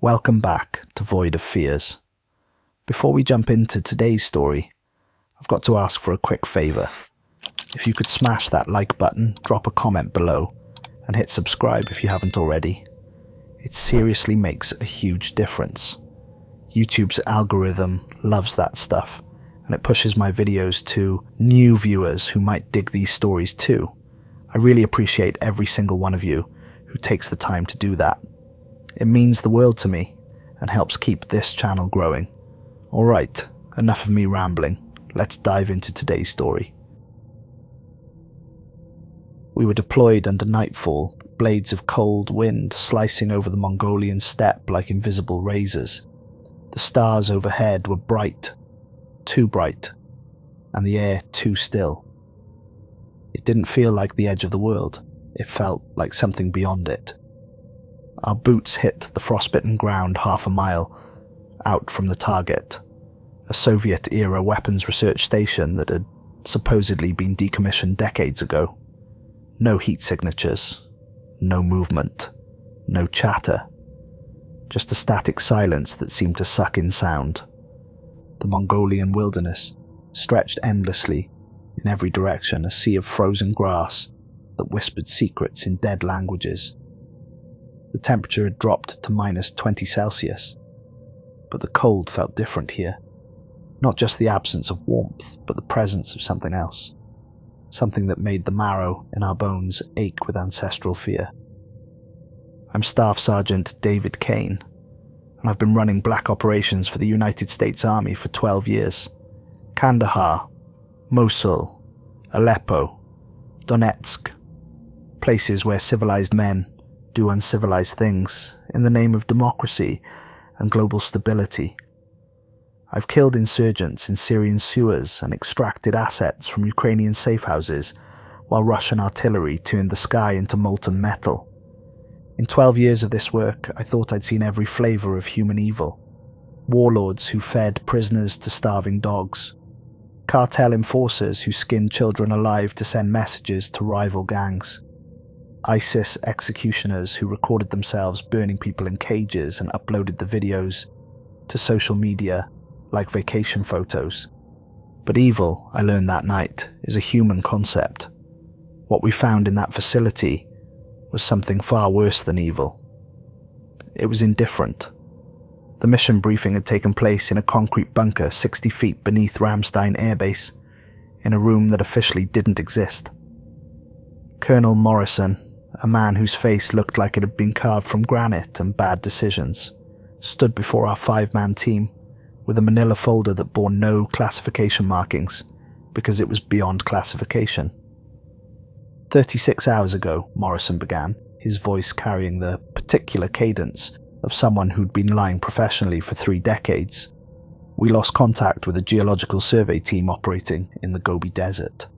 Welcome back to Void of Fears. Before we jump into today's story, I've got to ask for a quick favour. If you could smash that like button, drop a comment below, and hit subscribe if you haven't already. It seriously makes a huge difference. YouTube's algorithm loves that stuff, and it pushes my videos to new viewers who might dig these stories too. I really appreciate every single one of you who takes the time to do that. It means the world to me and helps keep this channel growing. Alright, enough of me rambling. Let's dive into today's story. We were deployed under nightfall, blades of cold wind slicing over the Mongolian steppe like invisible razors. The stars overhead were bright, too bright, and the air too still. It didn't feel like the edge of the world, it felt like something beyond it. Our boots hit the frostbitten ground half a mile out from the target, a Soviet-era weapons research station that had supposedly been decommissioned decades ago. No heat signatures, no movement, no chatter, just a static silence that seemed to suck in sound. The Mongolian wilderness stretched endlessly in every direction, a sea of frozen grass that whispered secrets in dead languages. The temperature had dropped to -20 Celsius, but the cold felt different here. Not just the absence of warmth, but the presence of something else. Something that made the marrow in our bones ache with ancestral fear. I'm Staff Sergeant David Kane, and I've been running black operations for the United States Army for 12 years. Kandahar, Mosul, Aleppo, Donetsk, places where civilized men do uncivilized things in the name of democracy and global stability. I've killed insurgents in Syrian sewers and extracted assets from Ukrainian safe houses while Russian artillery turned the sky into molten metal. In 12 years of this work, I thought I'd seen every flavor of human evil. Warlords who fed prisoners to starving dogs. Cartel enforcers who skinned children alive to send messages to rival gangs. ISIS executioners who recorded themselves burning people in cages and uploaded the videos to social media like vacation photos. But evil, I learned that night, is a human concept. What we found in that facility was something far worse than evil. It was indifferent. The mission briefing had taken place in a concrete bunker 60 feet beneath Ramstein Air Base, in a room that officially didn't exist. Colonel Morrison, a man whose face looked like it had been carved from granite and bad decisions, stood before our 5-man team with a manila folder that bore no classification markings because it was beyond classification. 36 hours ago, Morrison began, his voice carrying the particular cadence of someone who'd been lying professionally for 3 decades. We lost contact with a geological survey team operating in the Gobi Desert.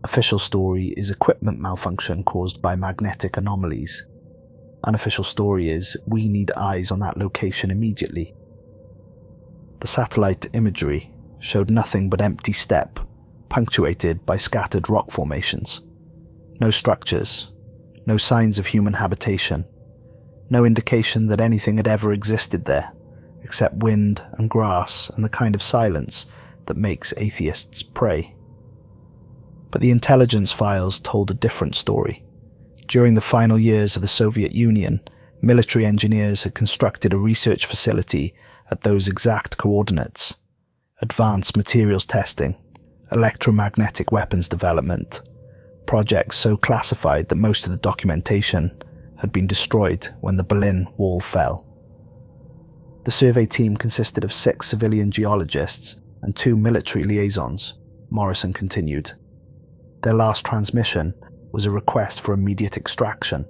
Official story is equipment malfunction caused by magnetic anomalies. Unofficial story is we need eyes on that location immediately. The satellite imagery showed nothing but empty steppe, punctuated by scattered rock formations. No structures, no signs of human habitation, no indication that anything had ever existed there, except wind and grass and the kind of silence that makes atheists pray. But the intelligence files told a different story. During the final years of the Soviet Union, military engineers had constructed a research facility at those exact coordinates. Advanced materials testing, electromagnetic weapons development, projects so classified that most of the documentation had been destroyed when the Berlin Wall fell. The survey team consisted of 6 civilian geologists and 2 military liaisons, Morrison continued. Their last transmission was a request for immediate extraction.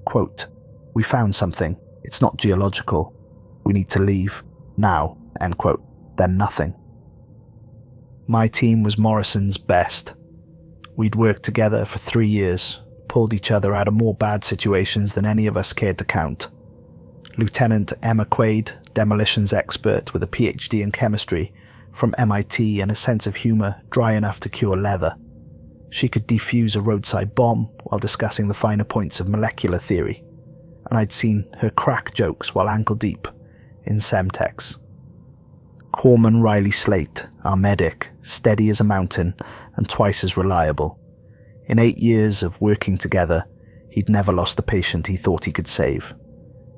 Quote, "We found something. It's not geological. We need to leave. Now." End quote. Then nothing. My team was Morrison's best. We'd worked together for 3 years, pulled each other out of more bad situations than any of us cared to count. Lieutenant Emma Quaid, demolitions expert with a PhD in chemistry from MIT and a sense of humour dry enough to cure leather. She could defuse a roadside bomb while discussing the finer points of molecular theory, and I'd seen her crack jokes while ankle deep in Semtex. Corpsman Riley Slate, our medic, steady as a mountain and twice as reliable. In 8 years of working together, he'd never lost a patient he thought he could save.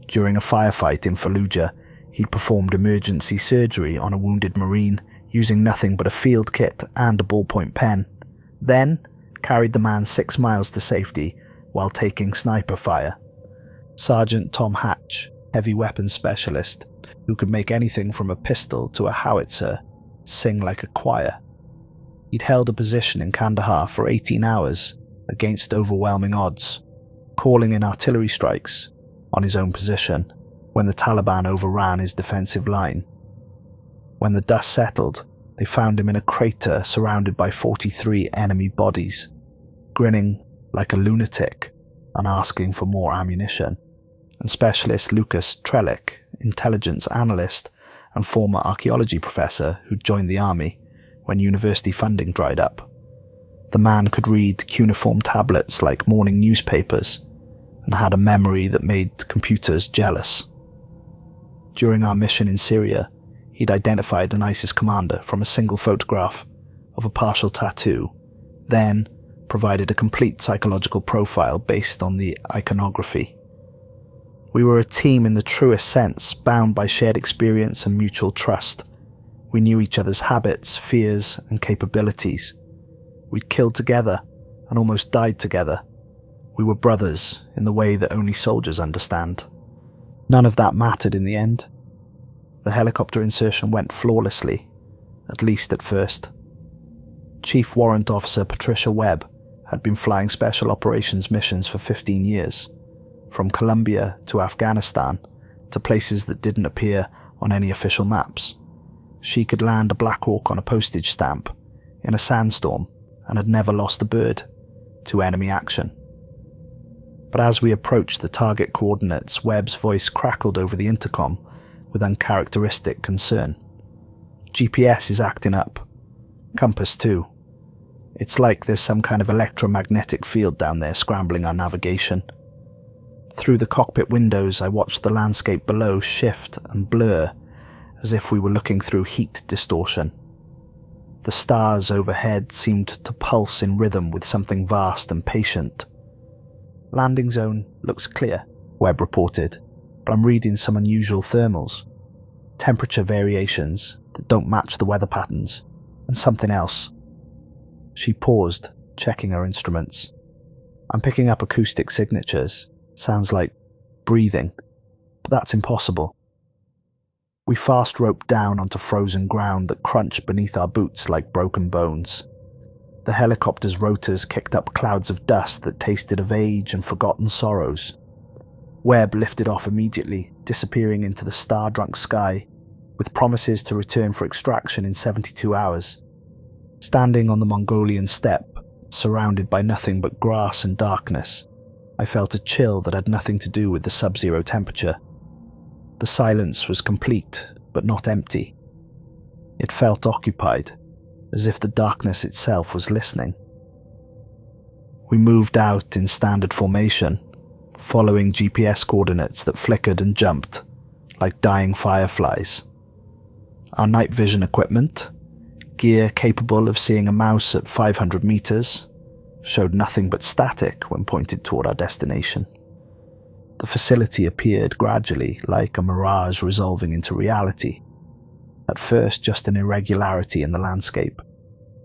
During a firefight in Fallujah, he'd performed emergency surgery on a wounded Marine using nothing but a field kit and a ballpoint pen, then carried the man 6 miles to safety while taking sniper fire. Sergeant Tom Hatch, heavy weapons specialist, who could make anything from a pistol to a howitzer sing like a choir. He'd held a position in Kandahar for 18 hours against overwhelming odds, calling in artillery strikes on his own position when the Taliban overran his defensive line. When the dust settled, they found him in a crater surrounded by 43 enemy bodies, grinning like a lunatic and asking for more ammunition. And specialist Lucas Trelick, intelligence analyst and former archaeology professor who joined the army when university funding dried up. The man could read cuneiform tablets like morning newspapers and had a memory that made computers jealous. During our mission in Syria, he'd identified an ISIS commander from a single photograph of a partial tattoo, then provided a complete psychological profile based on the iconography. We were a team in the truest sense, bound by shared experience and mutual trust. We knew each other's habits, fears, and capabilities. We'd killed together and almost died together. We were brothers in the way that only soldiers understand. None of that mattered in the end. The helicopter insertion went flawlessly, at least at first. Chief Warrant Officer Patricia Webb had been flying special operations missions for 15 years. From Colombia to Afghanistan to places that didn't appear on any official maps. She could land a Black Hawk on a postage stamp in a sandstorm and had never lost a bird to enemy action. But as we approached the target coordinates, Webb's voice crackled over the intercom with uncharacteristic concern. GPS is acting up. Compass too. It's like there's some kind of electromagnetic field down there scrambling our navigation. Through the cockpit windows, I watched the landscape below shift and blur as if we were looking through heat distortion. The stars overhead seemed to pulse in rhythm with something vast and patient. Landing zone looks clear, Webb reported, but I'm reading some unusual thermals. Temperature variations that don't match the weather patterns, and something else. She paused, checking her instruments. I'm picking up acoustic signatures. Sounds like breathing, but that's impossible. We fast roped down onto frozen ground that crunched beneath our boots like broken bones. The helicopter's rotors kicked up clouds of dust that tasted of age and forgotten sorrows. Webb lifted off immediately, disappearing into the star-drunk sky, with promises to return for extraction in 72 hours. Standing on the Mongolian steppe, surrounded by nothing but grass and darkness, I felt a chill that had nothing to do with the sub-zero temperature. The silence was complete, but not empty. It felt occupied, as if the darkness itself was listening. We moved out in standard formation, following GPS coordinates that flickered and jumped, like dying fireflies. Our night vision equipment, gear capable of seeing a mouse at 500 meters, showed nothing but static when pointed toward our destination. The facility appeared gradually like a mirage resolving into reality. At first just an irregularity in the landscape,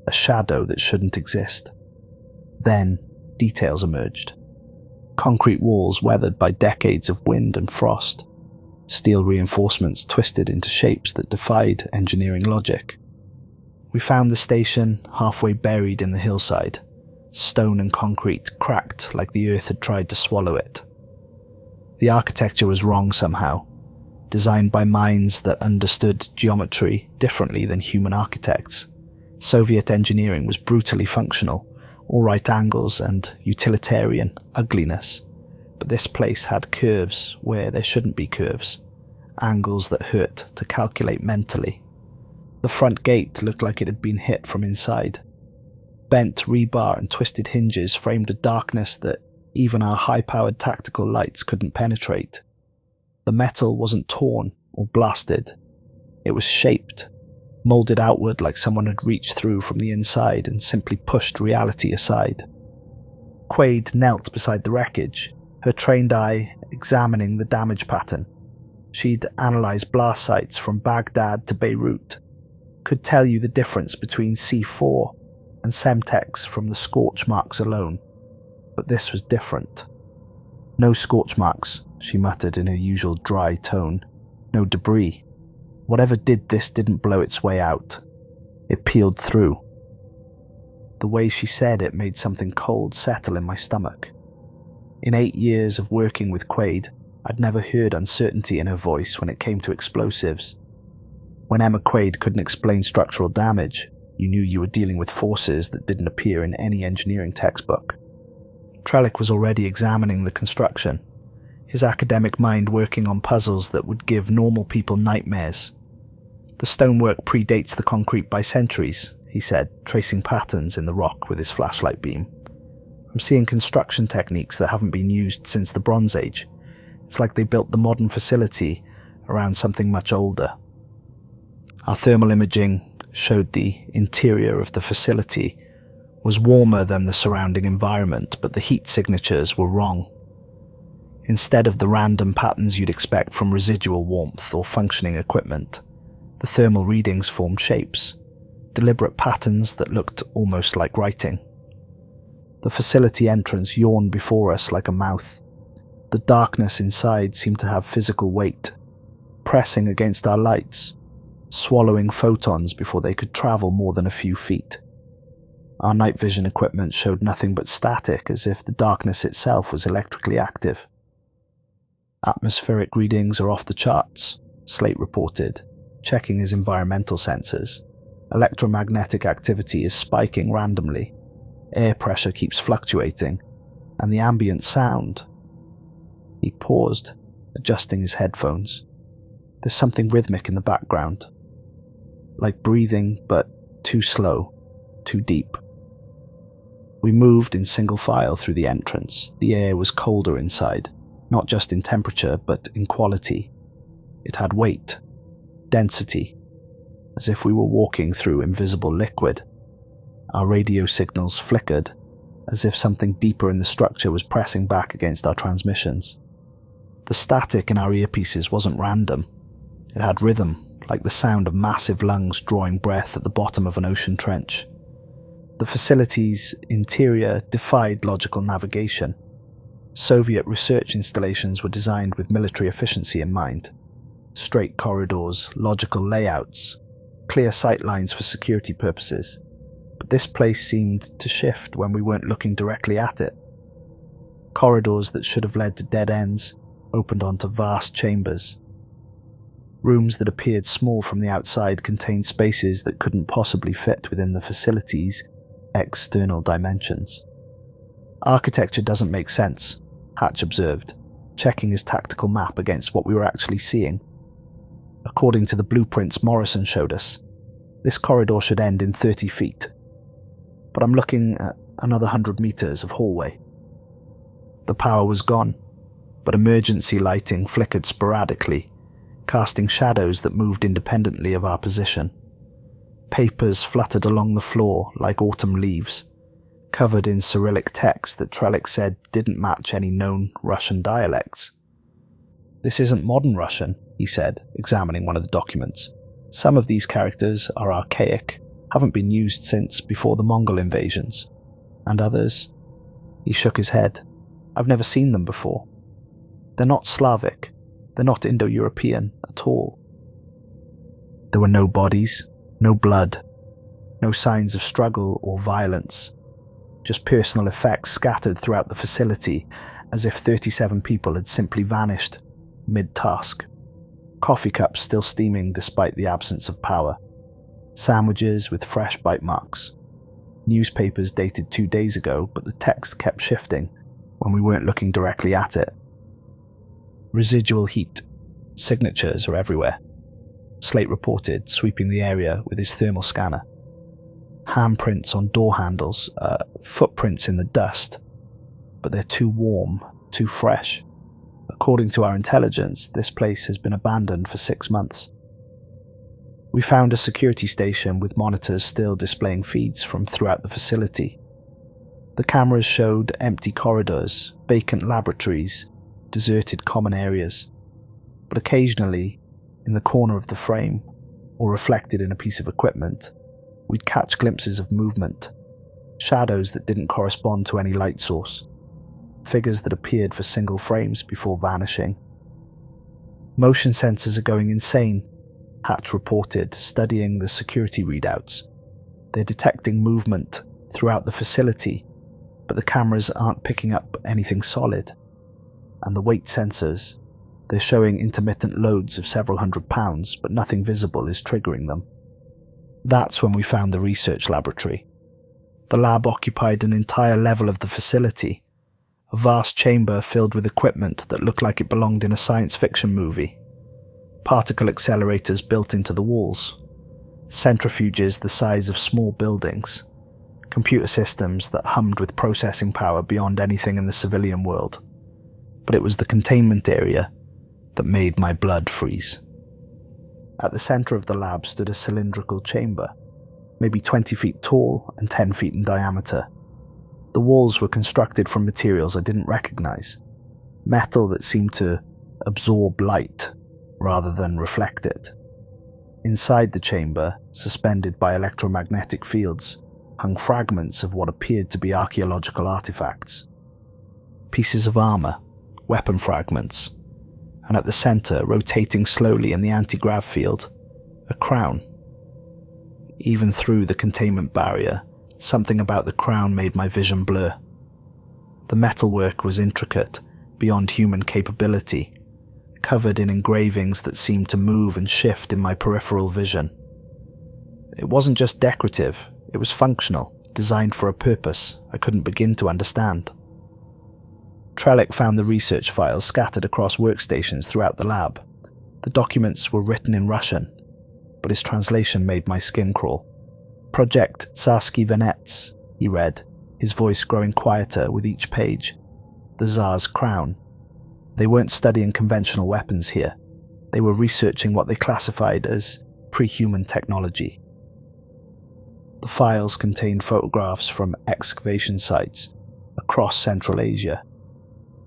a shadow that shouldn't exist. Then details emerged. Concrete walls weathered by decades of wind and frost. Steel reinforcements twisted into shapes that defied engineering logic. We found the station halfway buried in the hillside. Stone and concrete cracked like the earth had tried to swallow it. The architecture was wrong somehow, designed by minds that understood geometry differently than human architects. Soviet engineering was brutally functional, all right angles and utilitarian ugliness, but this place had curves where there shouldn't be curves, angles that hurt to calculate mentally. The front gate looked like it had been hit from inside. Bent rebar and twisted hinges framed a darkness that even our high-powered tactical lights couldn't penetrate. The metal wasn't torn, or blasted. It was shaped, moulded outward like someone had reached through from the inside and simply pushed reality aside. Quaid knelt beside the wreckage, her trained eye examining the damage pattern. She'd analysed blast sites from Baghdad to Beirut, could tell you the difference between C4 and Semtex from the scorch marks alone. But this was different. No scorch marks, she muttered in her usual dry tone. No debris. Whatever did this didn't blow its way out. It peeled through. The way she said it made something cold settle in my stomach. In 8 years of working with Quaid, I'd never heard uncertainty in her voice when it came to explosives. When Emma Quaid couldn't explain structural damage, you knew you were dealing with forces that didn't appear in any engineering textbook. Trellick was already examining the construction, his academic mind working on puzzles that would give normal people nightmares. The stonework predates the concrete by centuries, he said, tracing patterns in the rock with his flashlight beam. I'm seeing construction techniques that haven't been used since the Bronze Age. It's like they built the modern facility around something much older. Our thermal imaging showed the interior of the facility was warmer than the surrounding environment, but the heat signatures were wrong. Instead of the random patterns you'd expect from residual warmth or functioning equipment, the thermal readings formed shapes, deliberate patterns that looked almost like writing. The facility entrance yawned before us like a mouth. The darkness inside seemed to have physical weight, pressing against our lights, swallowing photons before they could travel more than a few feet. Our night vision equipment showed nothing but static, as if the darkness itself was electrically active. Atmospheric readings are off the charts, Slate reported, checking his environmental sensors. Electromagnetic activity is spiking randomly. Air pressure keeps fluctuating, and the ambient sound. He paused, adjusting his headphones. There's something rhythmic in the background. Like breathing, but too slow, too deep. We moved in single file through the entrance. The air was colder inside, not just in temperature, but in quality. It had weight, density, as if we were walking through invisible liquid. Our radio signals flickered, as if something deeper in the structure was pressing back against our transmissions. The static in our earpieces wasn't random. It had rhythm, like the sound of massive lungs drawing breath at the bottom of an ocean trench. The facility's interior defied logical navigation. Soviet research installations were designed with military efficiency in mind. Straight corridors, logical layouts, clear sight lines for security purposes. But this place seemed to shift when we weren't looking directly at it. Corridors that should have led to dead ends opened onto vast chambers. Rooms that appeared small from the outside contained spaces that couldn't possibly fit within the facility's external dimensions. Architecture doesn't make sense, Hatch observed, checking his tactical map against what we were actually seeing. According to the blueprints Morrison showed us, this corridor should end in 30 feet. But I'm looking at another 100 meters of hallway. The power was gone, but emergency lighting flickered sporadically, casting shadows that moved independently of our position. Papers fluttered along the floor like autumn leaves, covered in Cyrillic text that Trellick said didn't match any known Russian dialects. This isn't modern Russian, he said, examining one of the documents. Some of these characters are archaic, haven't been used since before the Mongol invasions. And others? He shook his head. I've never seen them before. They're not Slavic. They're not Indo-European at all. There were no bodies, no blood, no signs of struggle or violence, just personal effects scattered throughout the facility as if 37 people had simply vanished mid-task. Coffee cups still steaming despite the absence of power. Sandwiches with fresh bite marks. Newspapers dated 2 days ago, but the text kept shifting when we weren't looking directly at it. Residual heat. Signatures are everywhere, Slate reported, sweeping the area with his thermal scanner. Handprints on door handles, footprints in the dust, but they're too warm, too fresh. According to our intelligence, this place has been abandoned for 6 months. We found a security station with monitors still displaying feeds from throughout the facility. The cameras showed empty corridors, vacant laboratories, deserted common areas. But occasionally, in the corner of the frame, or reflected in a piece of equipment, we'd catch glimpses of movement, shadows that didn't correspond to any light source, figures that appeared for single frames before vanishing. Motion sensors are going insane, Hatch reported, studying the security readouts. They're detecting movement throughout the facility, but the cameras aren't picking up anything solid. And the weight sensors, they're showing intermittent loads of several £100, but nothing visible is triggering them. That's when we found the research laboratory. The lab occupied an entire level of the facility, a vast chamber filled with equipment that looked like it belonged in a science fiction movie. Particle accelerators built into the walls, centrifuges the size of small buildings, computer systems that hummed with processing power beyond anything in the civilian world. But it was the containment area that made my blood freeze. At the center of the lab stood a cylindrical chamber, maybe 20 feet tall and 10 feet in diameter. The walls were constructed from materials I didn't recognize, metal that seemed to absorb light rather than reflect it. Inside the chamber, suspended by electromagnetic fields, hung fragments of what appeared to be archaeological artifacts. Pieces of armor, weapon fragments, and at the center, rotating slowly in the anti-grav field, a crown. Even through the containment barrier, something about the crown made my vision blur. The metalwork was intricate, beyond human capability, covered in engravings that seemed to move and shift in my peripheral vision. It wasn't just decorative, it was functional, designed for a purpose I couldn't begin to understand. Trellick found the research files scattered across workstations throughout the lab. The documents were written in Russian, but his translation made my skin crawl. Project Tsarski Venets, he read, his voice growing quieter with each page. The Tsar's crown. They weren't studying conventional weapons here. They were researching what they classified as pre-human technology. The files contained photographs from excavation sites across Central Asia,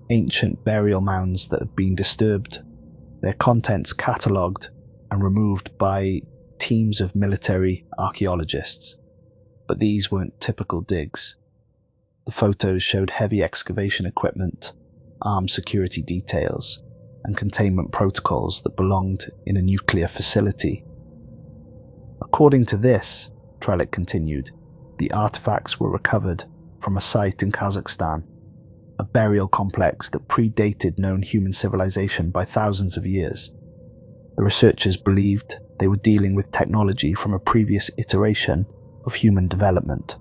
ancient burial mounds that had been disturbed, their contents catalogued and removed by teams of military archaeologists. But these weren't typical digs. The photos showed heavy excavation equipment, armed security details, and containment protocols that belonged in a nuclear facility. According to this, Trellick continued, the artifacts were recovered from a site in Kazakhstan, a burial complex that predated known human civilization by thousands of years. The researchers believed they were dealing with technology from a previous iteration of human development.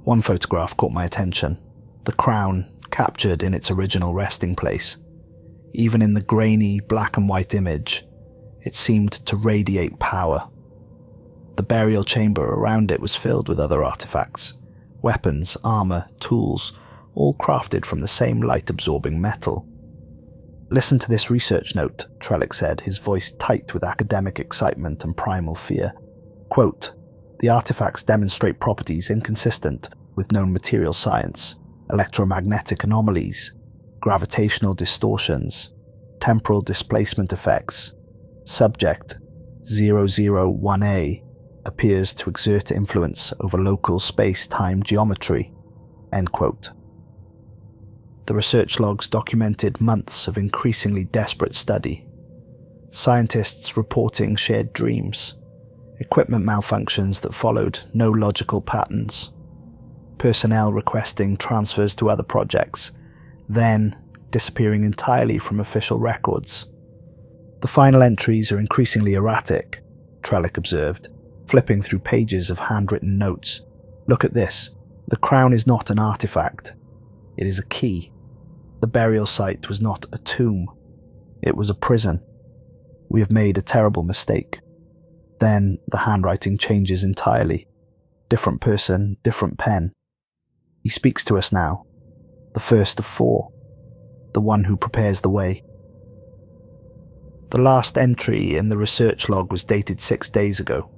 One photograph caught my attention, the crown captured in its original resting place. Even in the grainy black and white image, it seemed to radiate power. The burial chamber around it was filled with other artifacts, weapons, armor, tools, all crafted from the same light-absorbing metal. Listen to this research note, Trellick said, his voice tight with academic excitement and primal fear. Quote, the artifacts demonstrate properties inconsistent with known material science, electromagnetic anomalies, gravitational distortions, temporal displacement effects. Subject 001A appears to exert influence over local space-time geometry. End quote. The research logs documented months of increasingly desperate study. Scientists reporting shared dreams, equipment malfunctions that followed no logical patterns, personnel requesting transfers to other projects, then disappearing entirely from official records. The final entries are increasingly erratic, Trellick observed, flipping through pages of handwritten notes. Look at this. The crown is not an artifact. It is a key. The burial site was not a tomb. It was a prison. We have made a terrible mistake. Then the handwriting changes entirely. Different person, different pen. He speaks to us now. The first of 4. the one who prepares the way. The last entry in the research log was dated 6 days ago.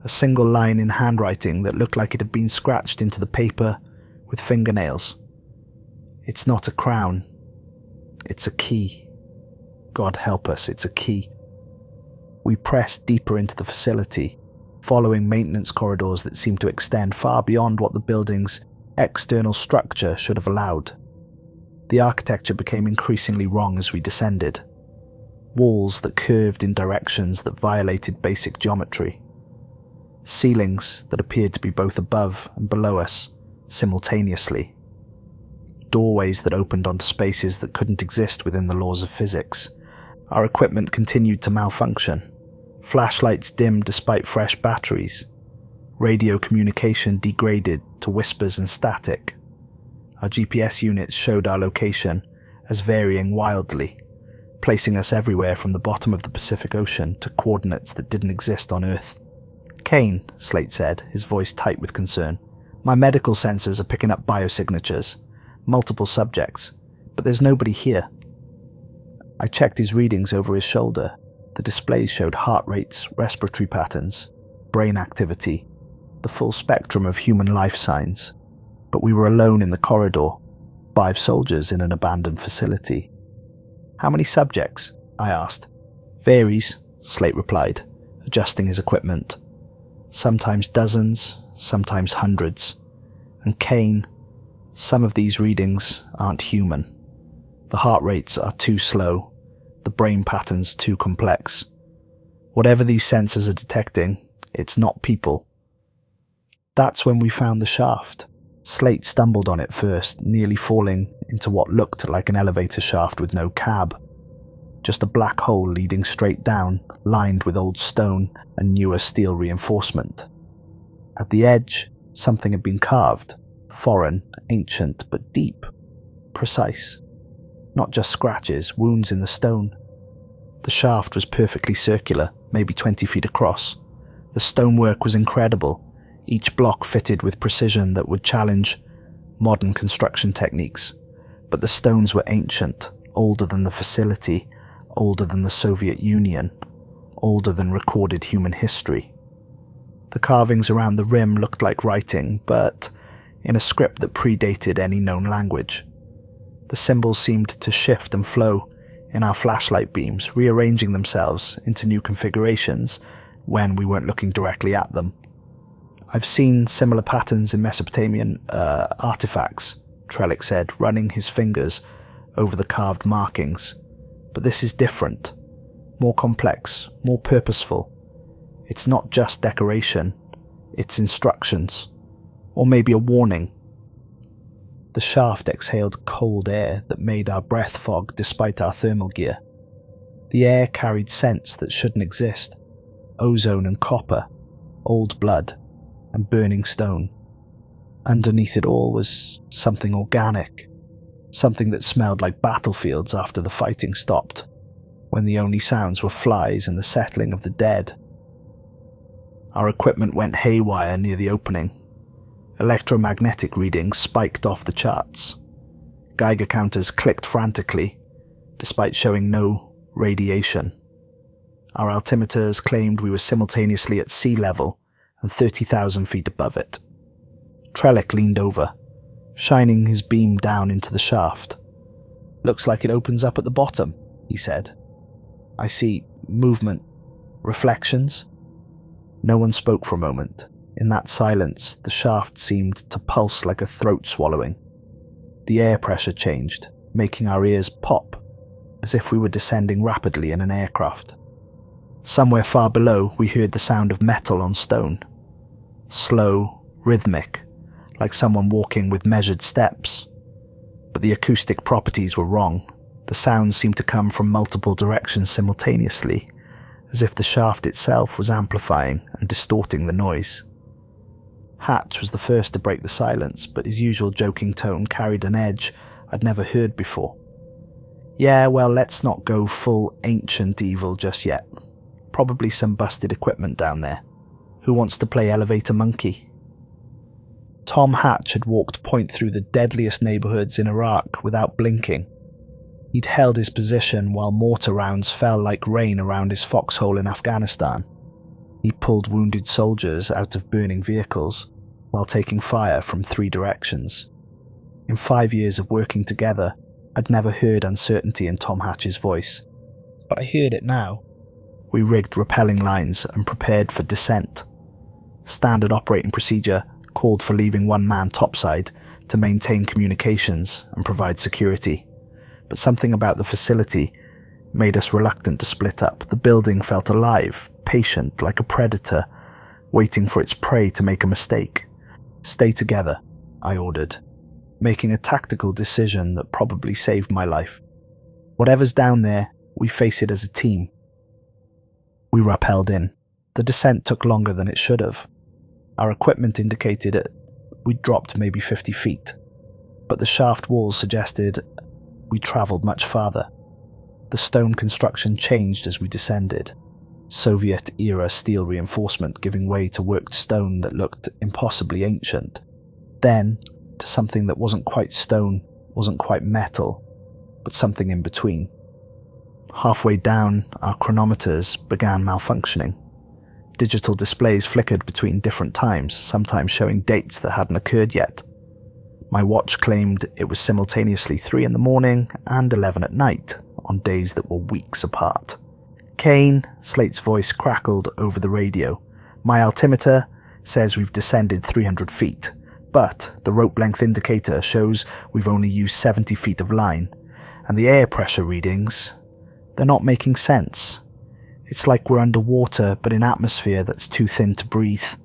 A single line in handwriting that looked like it had been scratched into the paper with fingernails. It's not a crown. It's a key. God help us, it's a key. We pressed deeper into the facility, following maintenance corridors that seemed to extend far beyond what the building's external structure should have allowed. The architecture became increasingly wrong as we descended. Walls that curved in directions that violated basic geometry. Ceilings that appeared to be both above and below us simultaneously. Doorways that opened onto spaces that couldn't exist within the laws of physics. Our equipment continued to malfunction. Flashlights dimmed despite fresh batteries. Radio communication degraded to whispers and static. Our GPS units showed our location as varying wildly, placing us everywhere from the bottom of the Pacific Ocean to coordinates that didn't exist on Earth. "Kane," Slate said, his voice tight with concern. "My medical sensors are picking up biosignatures. Multiple subjects, but there's nobody here." I checked his readings over his shoulder. The displays showed heart rates, respiratory patterns, brain activity, the full spectrum of human life signs. But we were alone in the corridor, 5 soldiers in an abandoned facility. "How many subjects?" I asked. "Varies," Slate replied, adjusting his equipment. "Sometimes dozens, sometimes hundreds. And Kane, some of these readings aren't human. The heart rates are too slow, the brain patterns too complex. Whatever these sensors are detecting, it's not people." That's when we found the shaft. Slate stumbled on it first, nearly falling into what looked like an elevator shaft with no cab. Just a black hole leading straight down, lined with old stone and newer steel reinforcement. At the edge, something had been carved. Foreign, ancient, but deep. Precise. Not just scratches, wounds in the stone. The shaft was perfectly circular, maybe 20 feet across. The stonework was incredible, each block fitted with precision that would challenge modern construction techniques. But the stones were ancient, older than the facility, older than the Soviet Union, older than recorded human history. The carvings around the rim looked like writing, but in a script that predated any known language. The symbols seemed to shift and flow in our flashlight beams, rearranging themselves into new configurations when we weren't looking directly at them. "I've seen similar patterns in Mesopotamian artifacts," Trellick said, running his fingers over the carved markings. "But this is different. More complex, more purposeful. It's not just decoration, it's instructions. Or maybe a warning." The shaft exhaled cold air that made our breath fog despite our thermal gear. The air carried scents that shouldn't exist. Ozone and copper, old blood, and burning stone. Underneath it all was something organic. Something that smelled like battlefields after the fighting stopped, when the only sounds were flies and the settling of the dead. Our equipment went haywire near the opening. Electromagnetic readings spiked off the charts. Geiger counters clicked frantically, despite showing no radiation. Our altimeters claimed we were simultaneously at sea level and 30,000 feet above it. Trellick leaned over, shining his beam down into the shaft. "Looks like it opens up at the bottom," he said. "I see movement, reflections." No one spoke for a moment. In that silence, the shaft seemed to pulse like a throat swallowing. The air pressure changed, making our ears pop, as if we were descending rapidly in an aircraft. Somewhere far below, we heard the sound of metal on stone. Slow, rhythmic, like someone walking with measured steps. But the acoustic properties were wrong. The sounds seemed to come from multiple directions simultaneously, as if the shaft itself was amplifying and distorting the noise. Hatch was the first to break the silence, but his usual joking tone carried an edge I'd never heard before. "Yeah, well, let's not go full ancient evil just yet. Probably some busted equipment down there. Who wants to play elevator monkey?" Tom Hatch had walked point through the deadliest neighborhoods in Iraq without blinking. He'd held his position while mortar rounds fell like rain around his foxhole in Afghanistan. He pulled wounded soldiers out of burning vehicles while taking fire from 3 directions. In 5 years of working together, I'd never heard uncertainty in Tom Hatch's voice, but I heard it now. We rigged rappelling lines and prepared for descent. Standard operating procedure called for leaving 1 man topside to maintain communications and provide security. But something about the facility made us reluctant to split up. The building felt alive, patient, like a predator, waiting for its prey to make a mistake. "Stay together," I ordered, making a tactical decision that probably saved my life. "Whatever's down there, we face it as a team." We rappelled in. The descent took longer than it should have. Our equipment indicated we'd dropped maybe 50 feet, but the shaft walls suggested we travelled much farther. The stone construction changed as we descended. Soviet-era steel reinforcement giving way to worked stone that looked impossibly ancient. Then, to something that wasn't quite stone, wasn't quite metal, but something in between. Halfway down, our chronometers began malfunctioning. Digital displays flickered between different times, sometimes showing dates that hadn't occurred yet. My watch claimed it was simultaneously 3 in the morning and 11 at night, on days that were weeks apart. "Kane," Slate's voice crackled over the radio. "My altimeter says we've descended 300 feet, but the rope length indicator shows we've only used 70 feet of line, and the air pressure readings, they're not making sense. It's like we're underwater, but in atmosphere that's too thin to breathe."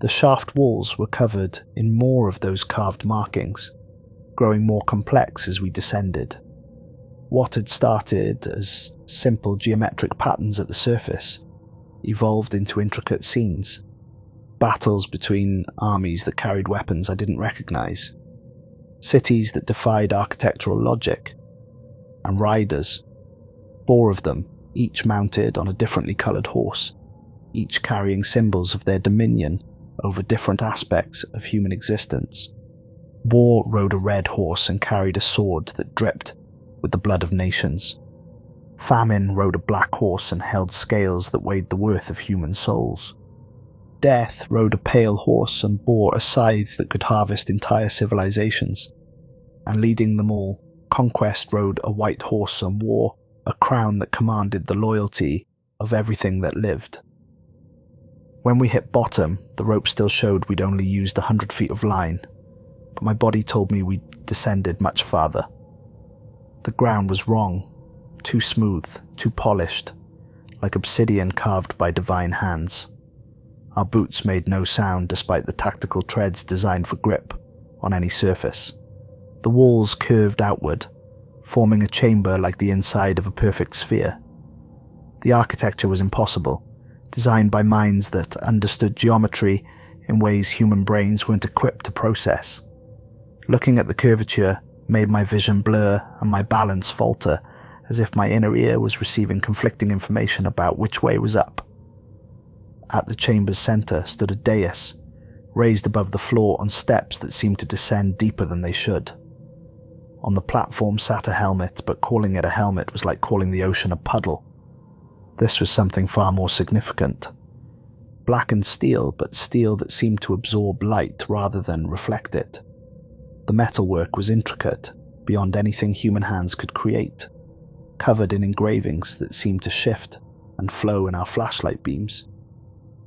The shaft walls were covered in more of those carved markings, growing more complex as we descended. What had started as simple geometric patterns at the surface evolved into intricate scenes. Battles between armies that carried weapons I didn't recognize. Cities that defied architectural logic. And riders. 4 of them, each mounted on a differently coloured horse, each carrying symbols of their dominion over different aspects of human existence. War rode a red horse and carried a sword that dripped with the blood of nations. Famine rode a black horse and held scales that weighed the worth of human souls. Death rode a pale horse and bore a scythe that could harvest entire civilizations. And leading them all, Conquest rode a white horse and wore a crown that commanded the loyalty of everything that lived. When we hit bottom, the rope still showed we'd only used 100 feet of line, but my body told me we'd descended much farther. The ground was wrong, too smooth, too polished, like obsidian carved by divine hands. Our boots made no sound despite the tactical treads designed for grip on any surface. The walls curved outward, forming a chamber like the inside of a perfect sphere. The architecture was impossible, designed by minds that understood geometry in ways human brains weren't equipped to process. Looking at the curvature made my vision blur and my balance falter, as if my inner ear was receiving conflicting information about which way was up. At the chamber's centre stood a dais, raised above the floor on steps that seemed to descend deeper than they should. On the platform sat a helmet, but calling it a helmet was like calling the ocean a puddle. This was something far more significant. Blackened steel, but steel that seemed to absorb light rather than reflect it. The metalwork was intricate, beyond anything human hands could create, covered in engravings that seemed to shift and flow in our flashlight beams.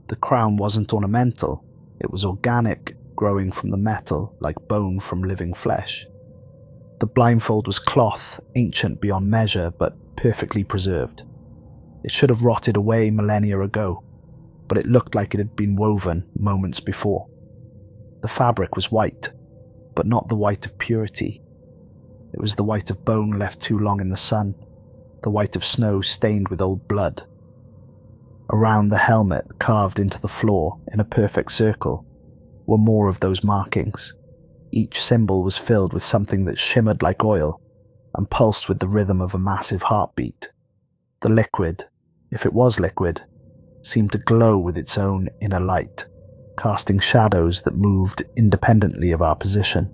The crown wasn't ornamental, it was organic, growing from the metal like bone from living flesh. The blindfold was cloth, ancient beyond measure, but perfectly preserved. It should have rotted away millennia ago, but it looked like it had been woven moments before. The fabric was white, but not the white of purity. It was the white of bone left too long in the sun, the white of snow stained with old blood. Around the helmet, carved into the floor in a perfect circle, were more of those markings. Each symbol was filled with something that shimmered like oil and pulsed with the rhythm of a massive heartbeat. The liquid, if it was liquid, seemed to glow with its own inner light, casting shadows that moved independently of our position.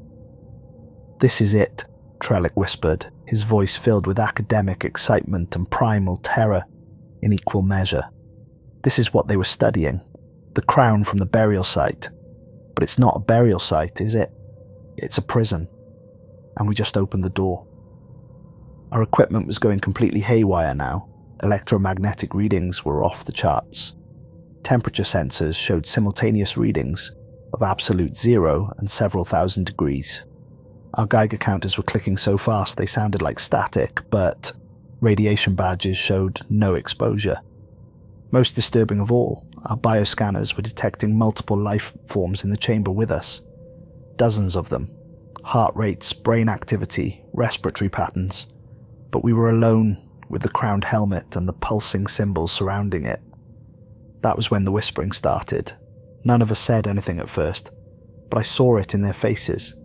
"This is it," Trellick whispered, his voice filled with academic excitement and primal terror in equal measure. This is what they were studying, the crown from the burial site. But it's not a burial site, is it? It's a prison. And we just opened the door. Our equipment was going completely haywire now. Electromagnetic readings were off the charts. Temperature sensors showed simultaneous readings of absolute 0 and several thousand degrees. Our Geiger counters were clicking so fast they sounded like static, but radiation badges showed no exposure. Most disturbing of all, our bioscanners were detecting multiple life forms in the chamber with us. Dozens of them. Heart rates, brain activity, respiratory patterns. But we were alone with the crowned helmet and the pulsing symbols surrounding it. That was when the whispering started. None of us said anything at first, but I saw it in their faces.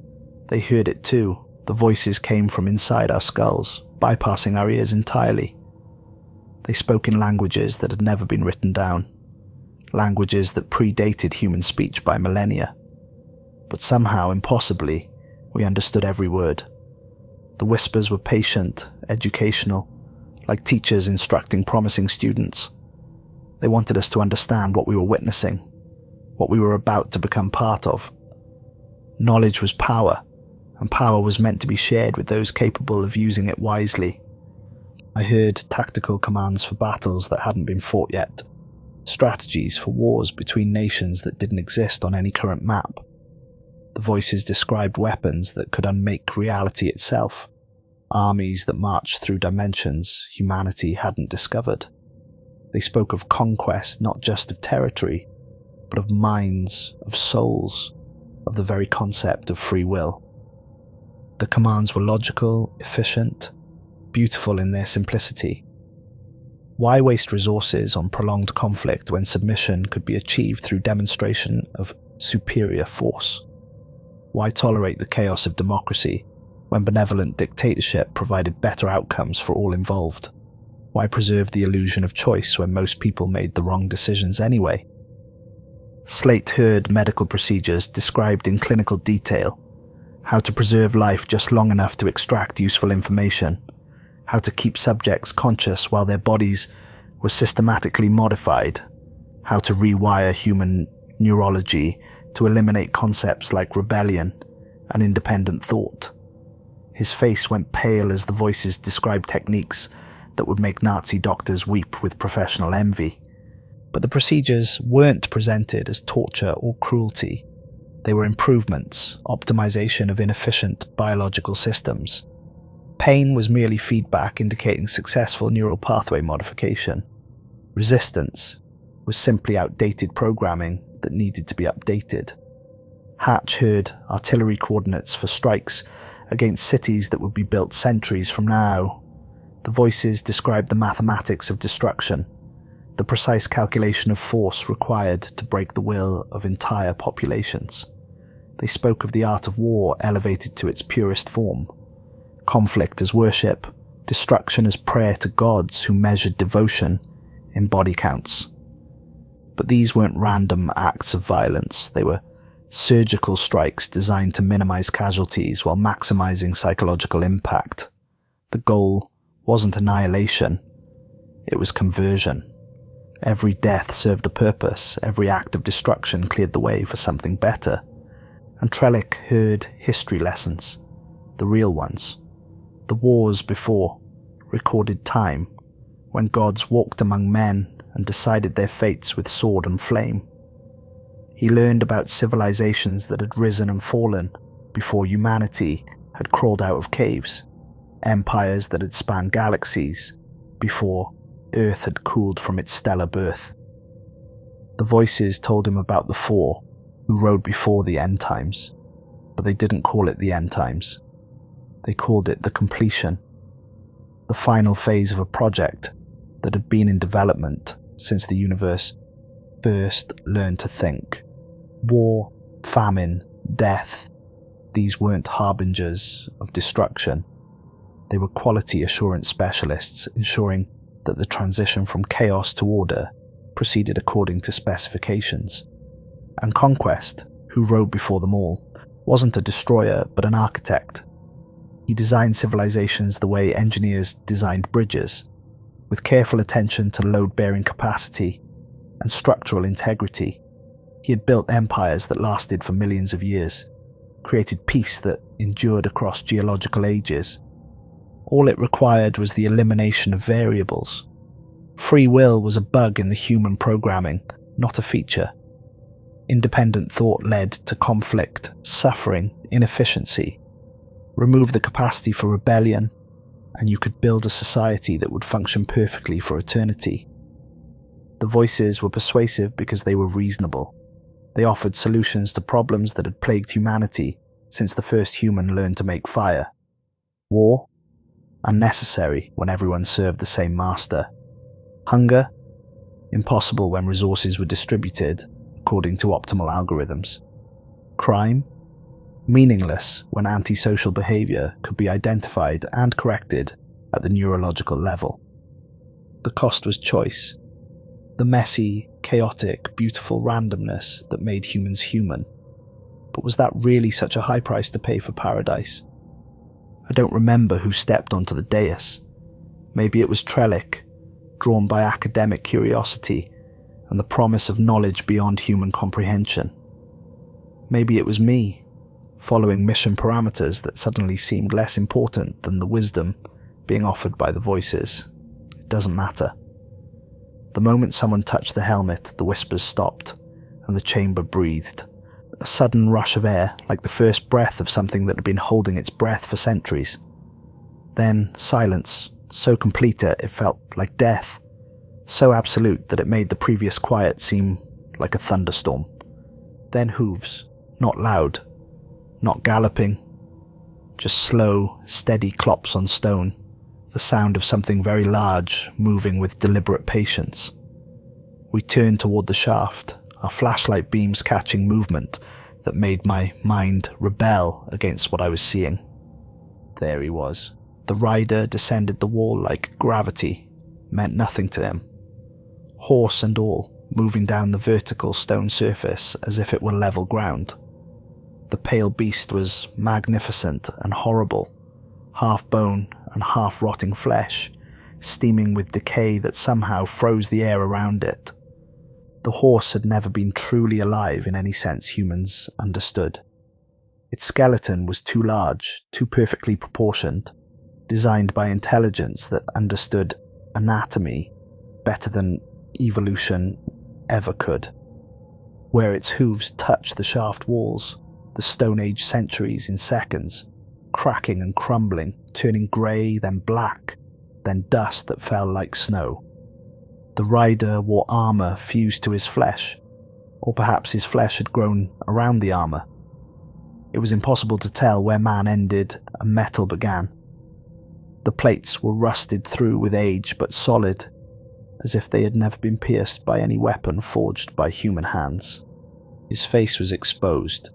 They heard it too. The voices came from inside our skulls, bypassing our ears entirely. They spoke in languages that had never been written down, languages that predated human speech by millennia. But somehow, impossibly, we understood every word. The whispers were patient, educational, like teachers instructing promising students. They wanted us to understand what we were witnessing, what we were about to become part of. Knowledge was power, and power was meant to be shared with those capable of using it wisely. I heard tactical commands for battles that hadn't been fought yet, strategies for wars between nations that didn't exist on any current map. The voices described weapons that could unmake reality itself, armies that marched through dimensions humanity hadn't discovered. They spoke of conquest, not just of territory, but of minds, of souls, of the very concept of free will. The commands were logical, efficient, beautiful in their simplicity. Why waste resources on prolonged conflict when submission could be achieved through demonstration of superior force? Why tolerate the chaos of democracy when benevolent dictatorship provided better outcomes for all involved? Why preserve the illusion of choice when most people made the wrong decisions anyway? Slate heard medical procedures described in clinical detail, how to preserve life just long enough to extract useful information, how to keep subjects conscious while their bodies were systematically modified, how to rewire human neurology to eliminate concepts like rebellion and independent thought. His face went pale as the voices described techniques that would make Nazi doctors weep with professional envy. But the procedures weren't presented as torture or cruelty. They were improvements, optimization of inefficient biological systems. Pain was merely feedback indicating successful neural pathway modification. Resistance was simply outdated programming that needed to be updated. Hatch heard artillery coordinates for strikes against cities that would be built centuries from now. The voices described the mathematics of destruction, the precise calculation of force required to break the will of entire populations. They spoke of the art of war elevated to its purest form. Conflict as worship, destruction as prayer to gods who measured devotion in body counts. But these weren't random acts of violence. They were surgical strikes designed to minimize casualties while maximizing psychological impact. The goal wasn't annihilation, it was conversion. Every death served a purpose, every act of destruction cleared the way for something better. And Trellick heard history lessons, the real ones. The wars before, recorded time, when gods walked among men and decided their fates with sword and flame. He learned about civilizations that had risen and fallen before humanity had crawled out of caves, empires that had spanned galaxies before Earth had cooled from its stellar birth. The voices told him about the Four, who rode before the end times, but they didn't call it the end times. They called it the completion, the final phase of a project that had been in development since the universe first learned to think. War, famine, death, these weren't harbingers of destruction. They were quality assurance specialists, ensuring that the transition from chaos to order proceeded according to specifications. And Conquest, who rode before them all, wasn't a destroyer but an architect. He designed civilizations the way engineers designed bridges, with careful attention to load-bearing capacity and structural integrity. He had built empires that lasted for millions of years, created peace that endured across geological ages. All it required was the elimination of variables. Free will was a bug in the human programming, not a feature. Independent thought led to conflict, suffering, inefficiency. Remove the capacity for rebellion, and you could build a society that would function perfectly for eternity. The voices were persuasive because they were reasonable. They offered solutions to problems that had plagued humanity since the first human learned to make fire. War? Unnecessary when everyone served the same master. Hunger? Impossible when resources were distributed according to optimal algorithms. Crime? Meaningless when antisocial behavior could be identified and corrected at the neurological level. The cost was choice. The messy, chaotic, beautiful randomness that made humans human. But was that really such a high price to pay for paradise? I don't remember who stepped onto the dais. Maybe it was Trellick, drawn by academic curiosity and the promise of knowledge beyond human comprehension. Maybe it was me, following mission parameters that suddenly seemed less important than the wisdom being offered by the voices. It doesn't matter. The moment someone touched the helmet, the whispers stopped, and the chamber breathed. A sudden rush of air, like the first breath of something that had been holding its breath for centuries. Then silence, so complete it felt like death, so absolute that it made the previous quiet seem like a thunderstorm. Then hooves, not loud, not galloping, just slow, steady clops on stone, the sound of something very large moving with deliberate patience. We turned toward the shaft, our flashlight beams catching movement that made my mind rebel against what I was seeing. There he was. The rider descended the wall like gravity, meant nothing to him. Horse and all, moving down the vertical stone surface as if it were level ground. The pale beast was magnificent and horrible, half bone and half rotting flesh, steaming with decay that somehow froze the air around it. The horse had never been truly alive in any sense humans understood. Its skeleton was too large, too perfectly proportioned, designed by intelligence that understood anatomy better than evolution ever could. Where its hooves touched the shaft walls, the Stone Age centuries in seconds, cracking and crumbling, turning grey, then black, then dust that fell like snow. The rider wore armour fused to his flesh, or perhaps his flesh had grown around the armour. It was impossible to tell where man ended and metal began. The plates were rusted through with age but solid, as if they had never been pierced by any weapon forged by human hands. His face was exposed,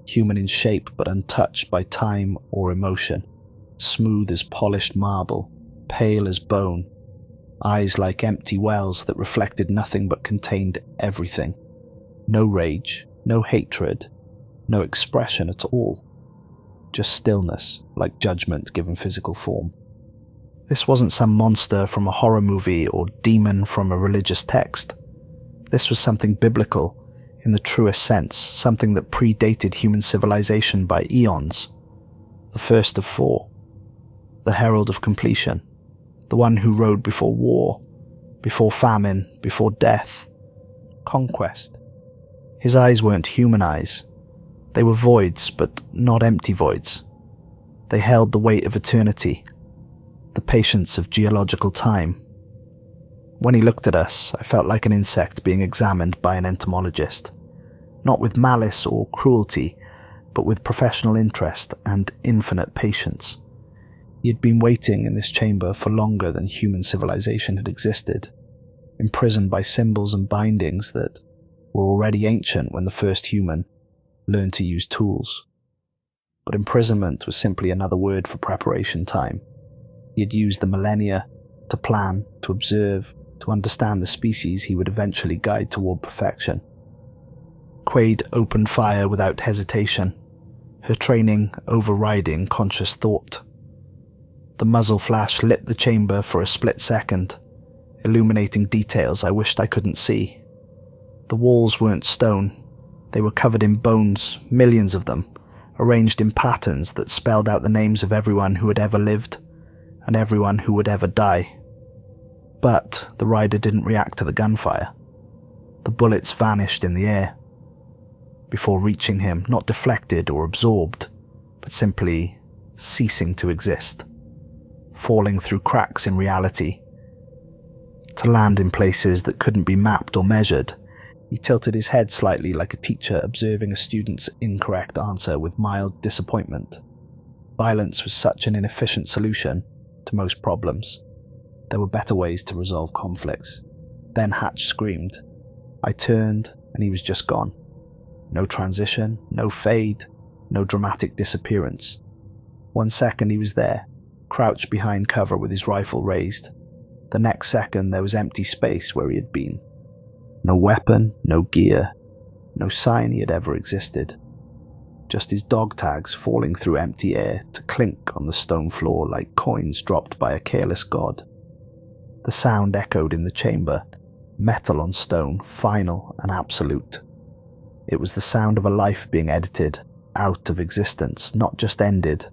human in shape but untouched by time or emotion, smooth as polished marble, pale as bone, eyes like empty wells that reflected nothing but contained everything. No rage, no hatred, no expression at all. Just stillness, like judgment given physical form. This wasn't some monster from a horror movie or demon from a religious text. This was something biblical, in the truest sense, something that predated human civilization by eons. The first of four. The herald of completion. The one who rode before war, before famine, before death. Conquest. His eyes weren't human eyes. They were voids, but not empty voids. They held the weight of eternity, the patience of geological time. When he looked at us, I felt like an insect being examined by an entomologist. Not with malice or cruelty, but with professional interest and infinite patience. He had been waiting in this chamber for longer than human civilization had existed, imprisoned by symbols and bindings that were already ancient when the first human learned to use tools. But imprisonment was simply another word for preparation time. He had used the millennia to plan, to observe, to understand the species he would eventually guide toward perfection. Quaid opened fire without hesitation, her training overriding conscious thought. The muzzle flash lit the chamber for a split second, illuminating details I wished I couldn't see. The walls weren't stone. They were covered in bones, millions of them, arranged in patterns that spelled out the names of everyone who had ever lived and everyone who would ever die. But the rider didn't react to the gunfire. The bullets vanished in the air, before reaching him, not deflected or absorbed, but simply ceasing to exist, falling through cracks in reality, to land in places that couldn't be mapped or measured. He tilted his head slightly like a teacher observing a student's incorrect answer with mild disappointment. Violence was such an inefficient solution to most problems. There were better ways to resolve conflicts. Then Hatch screamed. I turned, and he was just gone. No transition, no fade, no dramatic disappearance. 1 second he was there, crouched behind cover with his rifle raised. The next second there was empty space where he had been. No weapon, no gear, no sign he had ever existed. Just his dog tags falling through empty air to clink on the stone floor like coins dropped by a careless god. The sound echoed in the chamber, metal on stone, final and absolute. It was the sound of a life being edited out of existence, not just ended,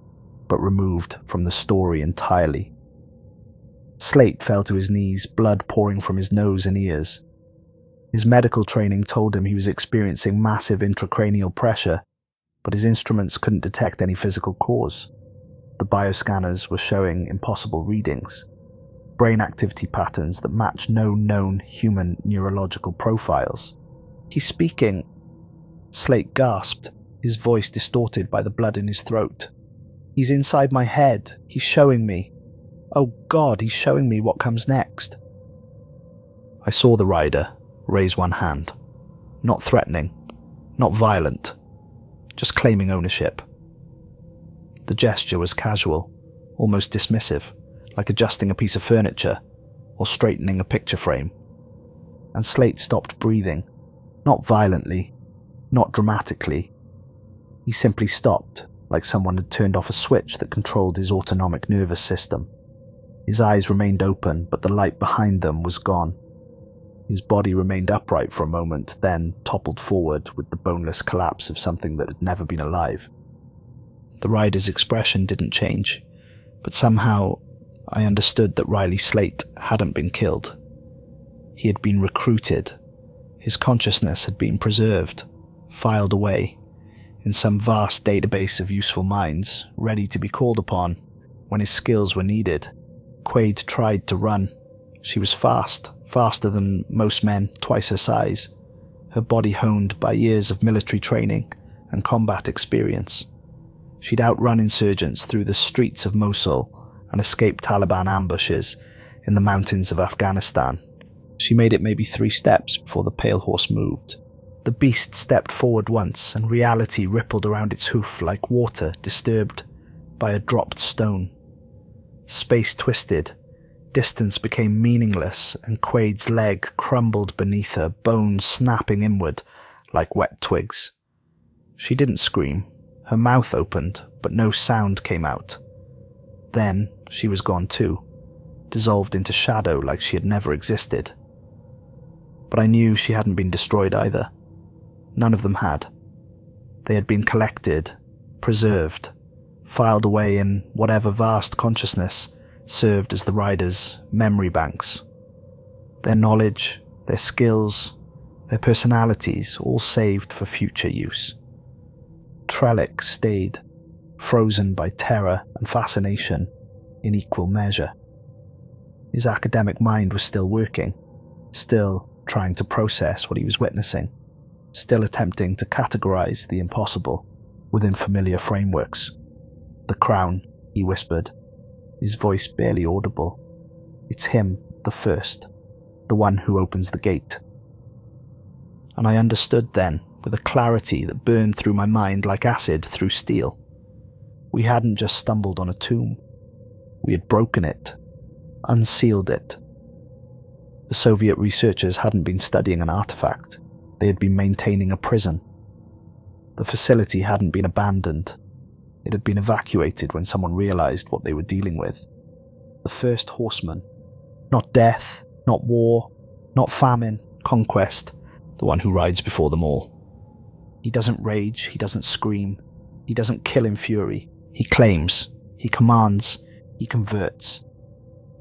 but removed from the story entirely. Slate fell to his knees, blood pouring from his nose and ears. His medical training told him he was experiencing massive intracranial pressure, but his instruments couldn't detect any physical cause. The bioscanners were showing impossible readings, brain activity patterns that matched no known human neurological profiles. He's speaking. Slate gasped, his voice distorted by the blood in his throat. He's inside my head. He's showing me. Oh God, he's showing me what comes next. I saw the rider raise one hand. Not threatening, not violent, just claiming ownership. The gesture was casual, almost dismissive, like adjusting a piece of furniture or straightening a picture frame. And Slate stopped breathing, not violently, not dramatically. He simply stopped, like someone had turned off a switch that controlled his autonomic nervous system. His eyes remained open, but the light behind them was gone. His body remained upright for a moment, then toppled forward with the boneless collapse of something that had never been alive. The rider's expression didn't change, but somehow I understood that Riley Slate hadn't been killed. He had been recruited. His consciousness had been preserved, filed away, in some vast database of useful minds, ready to be called upon when his skills were needed. Quaid tried to run. She was fast, faster than most men, twice her size, her body honed by years of military training and combat experience. She'd outrun insurgents through the streets of Mosul and escape Taliban ambushes in the mountains of Afghanistan. She made it maybe 3 steps before the pale horse moved. The beast stepped forward once, and reality rippled around its hoof like water disturbed by a dropped stone. Space twisted, distance became meaningless, and Quaid's leg crumbled beneath her, bones snapping inward like wet twigs. She didn't scream. Her mouth opened, but no sound came out. Then she was gone too, dissolved into shadow like she had never existed. But I knew she hadn't been destroyed either. None of them had. They had been collected, preserved, filed away in whatever vast consciousness served as the rider's memory banks. Their knowledge, their skills, their personalities, all saved for future use. Trellick stayed, frozen by terror and fascination in equal measure. His academic mind was still working, still trying to process what he was witnessing, still attempting to categorize the impossible within familiar frameworks. The Crown, he whispered, his voice barely audible. It's him, the first, the one who opens the gate. And I understood then, with a clarity that burned through my mind like acid through steel. We hadn't just stumbled on a tomb. We had broken it, unsealed it. The Soviet researchers hadn't been studying an artifact. They had been maintaining a prison. The facility hadn't been abandoned. It had been evacuated when someone realized what they were dealing with. The first horseman. Not death, not war, not famine, conquest, the one who rides before them all. He doesn't rage, he doesn't scream, he doesn't kill in fury. He claims, he commands, he converts.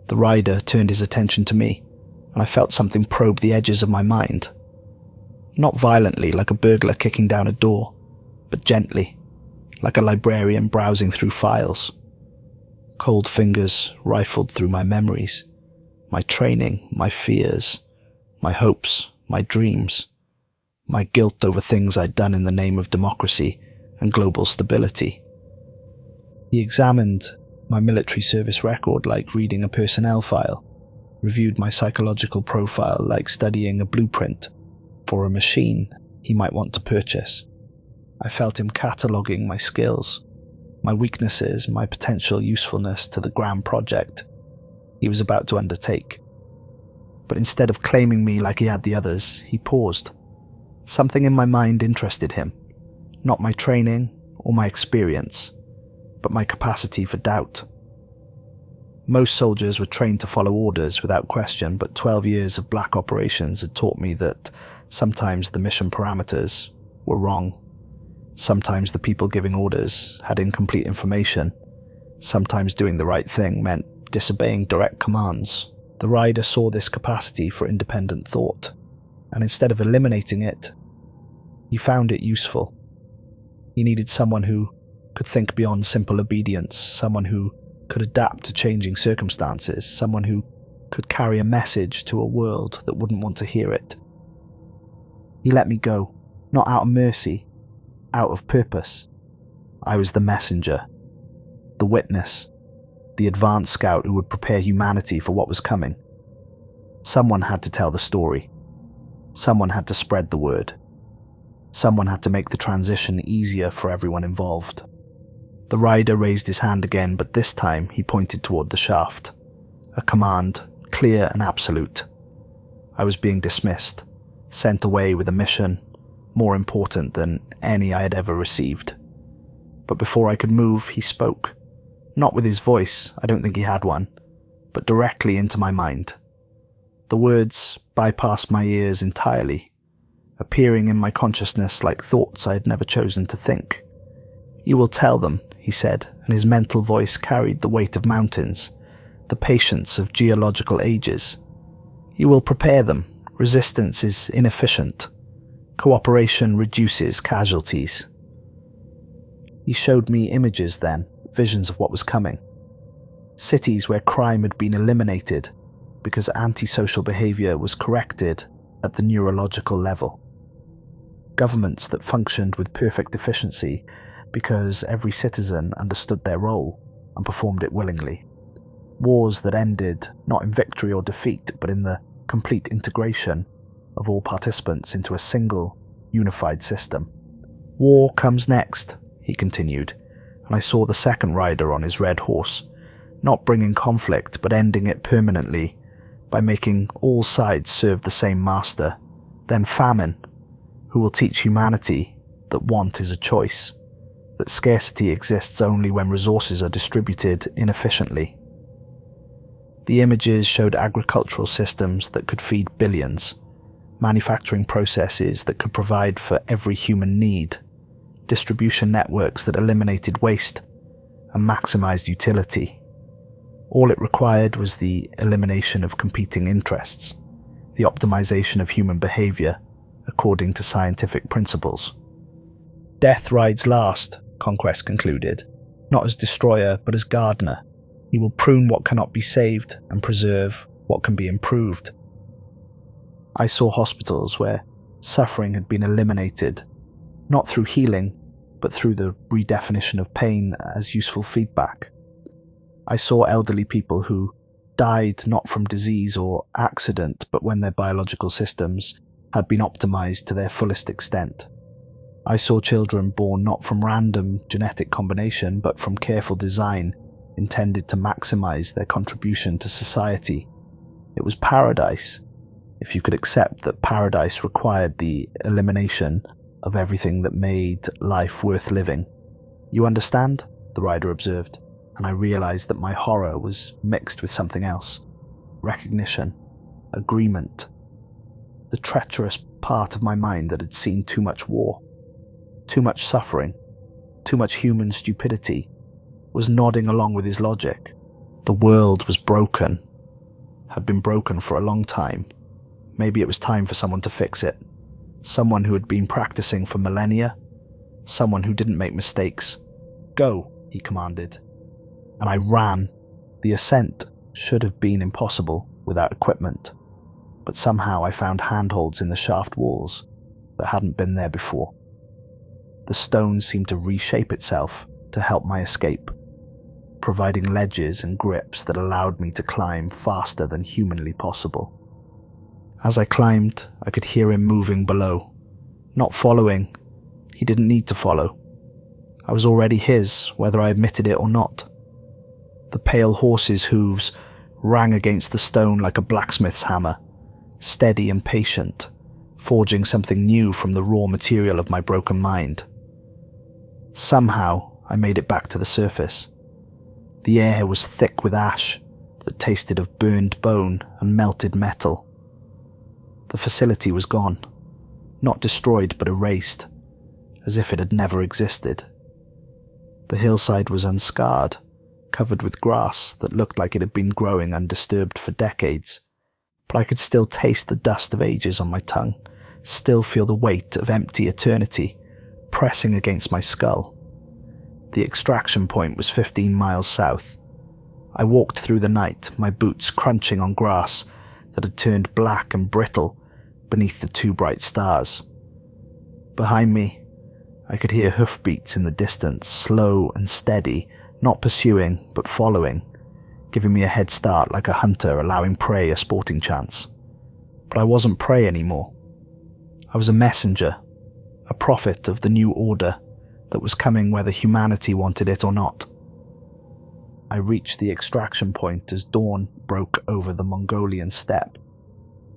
The rider turned his attention to me, and I felt something probe the edges of my mind. Not violently, like a burglar kicking down a door, but gently, like a librarian browsing through files. Cold fingers rifled through my memories, my training, my fears, my hopes, my dreams, my guilt over things I'd done in the name of democracy and global stability. He examined my military service record like reading a personnel file, reviewed my psychological profile like studying a blueprint for a machine he might want to purchase. I felt him cataloguing my skills, my weaknesses, my potential usefulness to the grand project he was about to undertake. But instead of claiming me like he had the others, he paused. Something in my mind interested him, not my training or my experience, but my capacity for doubt. Most soldiers were trained to follow orders without question, but 12 years of black operations had taught me that sometimes the mission parameters were wrong. Sometimes the people giving orders had incomplete information. Sometimes doing the right thing meant disobeying direct commands. The rider saw this capacity for independent thought, and instead of eliminating it, he found it useful. He needed someone who could think beyond simple obedience, someone who could adapt to changing circumstances, someone who could carry a message to a world that wouldn't want to hear it. He let me go, not out of mercy, out of purpose. I was the messenger, the witness, the advance scout who would prepare humanity for what was coming. Someone had to tell the story. Someone had to spread the word. Someone had to make the transition easier for everyone involved. The rider raised his hand again, but this time he pointed toward the shaft. A command, clear and absolute. I was being dismissed, sent away with a mission more important than any I had ever received. But before I could move, he spoke. Not with his voice, I don't think he had one, but directly into my mind. The words bypassed my ears entirely, appearing in my consciousness like thoughts I had never chosen to think. "You will tell them," he said, and his mental voice carried the weight of mountains, the patience of geological ages. "You will prepare them. Resistance is inefficient. Cooperation reduces casualties." He showed me images then, visions of what was coming. Cities where crime had been eliminated because antisocial behavior was corrected at the neurological level. Governments that functioned with perfect efficiency because every citizen understood their role and performed it willingly. Wars that ended not in victory or defeat, but in the complete integration of all participants into a single, unified system. "War comes next," he continued, and I saw the second rider on his red horse, not bringing conflict but ending it permanently by making all sides serve the same master. Then famine, who will teach humanity that want is a choice, that scarcity exists only when resources are distributed inefficiently. The images showed agricultural systems that could feed billions, manufacturing processes that could provide for every human need, distribution networks that eliminated waste and maximized utility. All it required was the elimination of competing interests, the optimization of human behavior according to scientific principles. "Death rides last," Conquest concluded, "not as destroyer but as gardener. He will prune what cannot be saved and preserve what can be improved." I saw hospitals where suffering had been eliminated, not through healing, but through the redefinition of pain as useful feedback. I saw elderly people who died not from disease or accident, but when their biological systems had been optimized to their fullest extent. I saw children born not from random genetic combination, but from careful design intended to maximize their contribution to society. It was paradise, if you could accept that paradise required the elimination of everything that made life worth living. "You understand?" the rider observed. and I realized that my horror was mixed with something else. Recognition. Agreement. The treacherous part of my mind that had seen too much war, too much suffering, too much human stupidity, was nodding along with his logic. The world was broken. Had been broken for a long time. Maybe it was time for someone to fix it. Someone who had been practicing for millennia. Someone who didn't make mistakes. Go, he commanded. And I ran. The ascent should have been impossible without equipment, but somehow I found handholds in the shaft walls that hadn't been there before. The stone seemed to reshape itself to help my escape, providing ledges and grips that allowed me to climb faster than humanly possible. As I climbed, I could hear him moving below, not following. He didn't need to follow. I was already his, whether I admitted it or not. The pale horse's hooves rang against the stone like a blacksmith's hammer, steady and patient, forging something new from the raw material of my broken mind. Somehow, I made it back to the surface. The air was thick with ash that tasted of burned bone and melted metal. The facility was gone, not destroyed but erased, as if it had never existed. The hillside was unscarred, covered with grass that looked like it had been growing undisturbed for decades, but I could still taste the dust of ages on my tongue, still feel the weight of empty eternity pressing against my skull. The extraction point was 15 miles south. I walked through the night, my boots crunching on grass that had turned black and brittle beneath the two bright stars. Behind me, I could hear hoofbeats in the distance, slow and steady, not pursuing, but following, giving me a head start like a hunter allowing prey a sporting chance. But I wasn't prey anymore. I was a messenger, a prophet of the new order that was coming whether humanity wanted it or not. I reached the extraction point as dawn broke over the Mongolian steppe.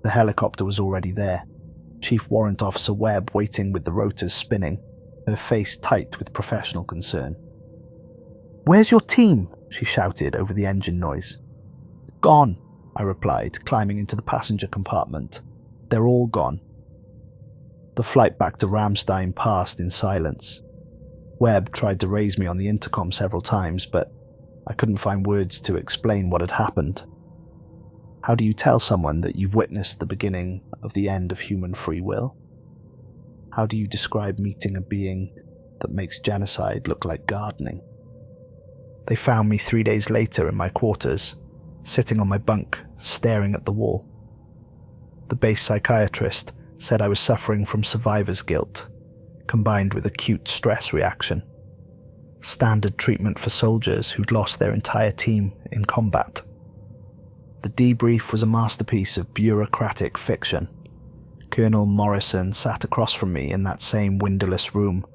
The helicopter was already there, Chief Warrant Officer Webb waiting with the rotors spinning, her face tight with professional concern. "Where's your team?" she shouted over the engine noise. "Gone," I replied, climbing into the passenger compartment. "They're all gone." The flight back to Ramstein passed in silence. Webb tried to raise me on the intercom several times, but I couldn't find words to explain what had happened. How do you tell someone that you've witnessed the beginning of the end of human free will? How do you describe meeting a being that makes genocide look like gardening? They found me 3 days later in my quarters, sitting on my bunk, staring at the wall. The base psychiatrist said I was suffering from survivor's guilt, combined with acute stress reaction. Standard treatment for soldiers who'd lost their entire team in combat. The debrief was a masterpiece of bureaucratic fiction. Colonel Morrison sat across from me in that same windowless room,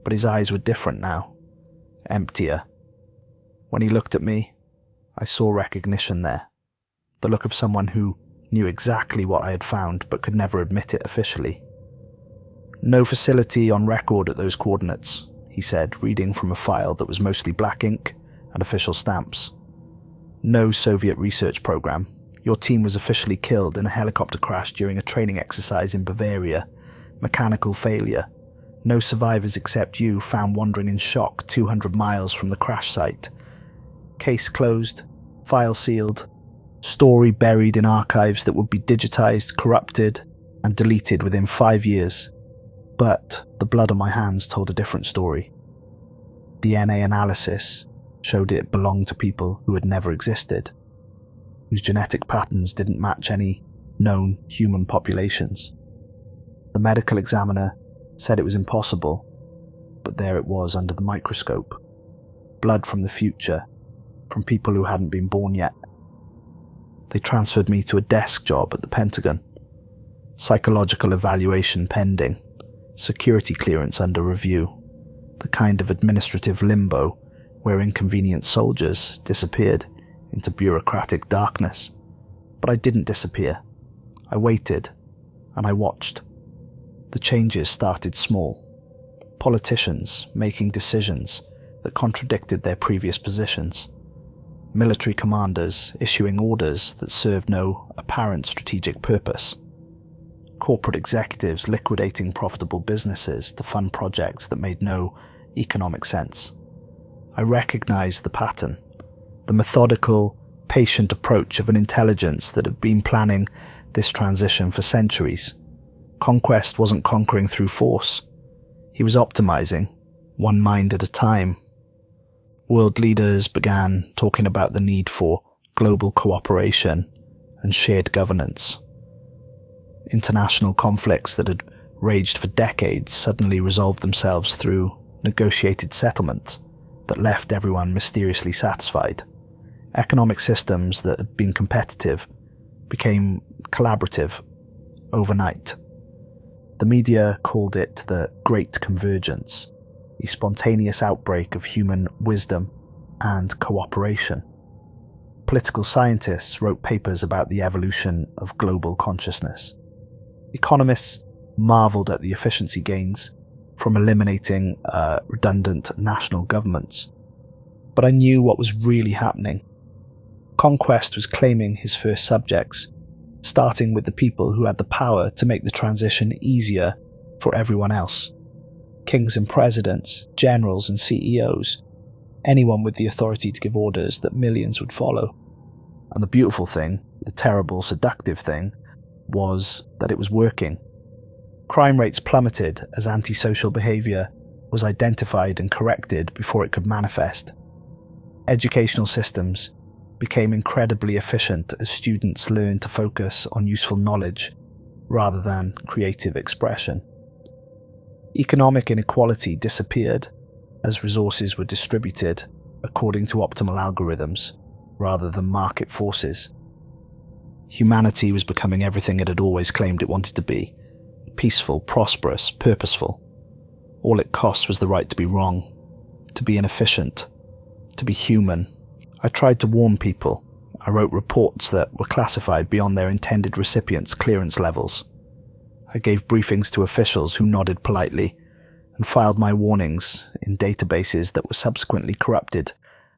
but his eyes were different now, emptier. When he looked at me, I saw recognition there, the look of someone who knew exactly what I had found but could never admit it officially. "No facility on record at those coordinates," he said, reading from a file that was mostly black ink and official stamps. "No Soviet research program. Your team was officially killed in a helicopter crash during a training exercise in Bavaria. Mechanical failure. No survivors except you found wandering in shock 200 miles from the crash site. Case closed. File sealed. Story buried in archives that would be digitized, corrupted, and deleted within 5 years. But the blood on my hands told a different story. DNA analysis showed it belonged to people who had never existed, whose genetic patterns didn't match any known human populations. The medical examiner said it was impossible, but there it was under the microscope. Blood from the future, from people who hadn't been born yet. They transferred me to a desk job at the Pentagon. Psychological evaluation pending, security clearance under review, the kind of administrative limbo where inconvenient soldiers disappeared into bureaucratic darkness. But I didn't disappear. I waited, and I watched. The changes started small. Politicians making decisions that contradicted their previous positions. Military commanders issuing orders that served no apparent strategic purpose. Corporate executives liquidating profitable businesses to fund projects that made no economic sense. I recognized the pattern, the methodical, patient approach of an intelligence that had been planning this transition for centuries. Conquest wasn't conquering through force. He was optimizing, one mind at a time. World leaders began talking about the need for global cooperation and shared governance. International conflicts that had raged for decades suddenly resolved themselves through negotiated settlements that left everyone mysteriously satisfied. Economic systems that had been competitive became collaborative overnight. The media called it the Great Convergence, a spontaneous outbreak of human wisdom and cooperation. Political scientists wrote papers about the evolution of global consciousness. Economists marveled at the efficiency gains from eliminating redundant national governments. But I knew what was really happening. Conquest was claiming his first subjects, starting with the people who had the power to make the transition easier for everyone else. Kings and presidents, generals and CEOs, anyone with the authority to give orders that millions would follow. And the beautiful thing, the terrible, seductive thing, was that it was working. Crime rates plummeted as antisocial behaviour was identified and corrected before it could manifest. Educational systems became incredibly efficient as students learned to focus on useful knowledge rather than creative expression. Economic inequality disappeared as resources were distributed according to optimal algorithms rather than market forces. Humanity was becoming everything it had always claimed it wanted to be: peaceful, prosperous, purposeful. All it cost was the right to be wrong, to be inefficient, to be human. I tried to warn people. I wrote reports that were classified beyond their intended recipients' clearance levels. I gave briefings to officials who nodded politely and filed my warnings in databases that were subsequently corrupted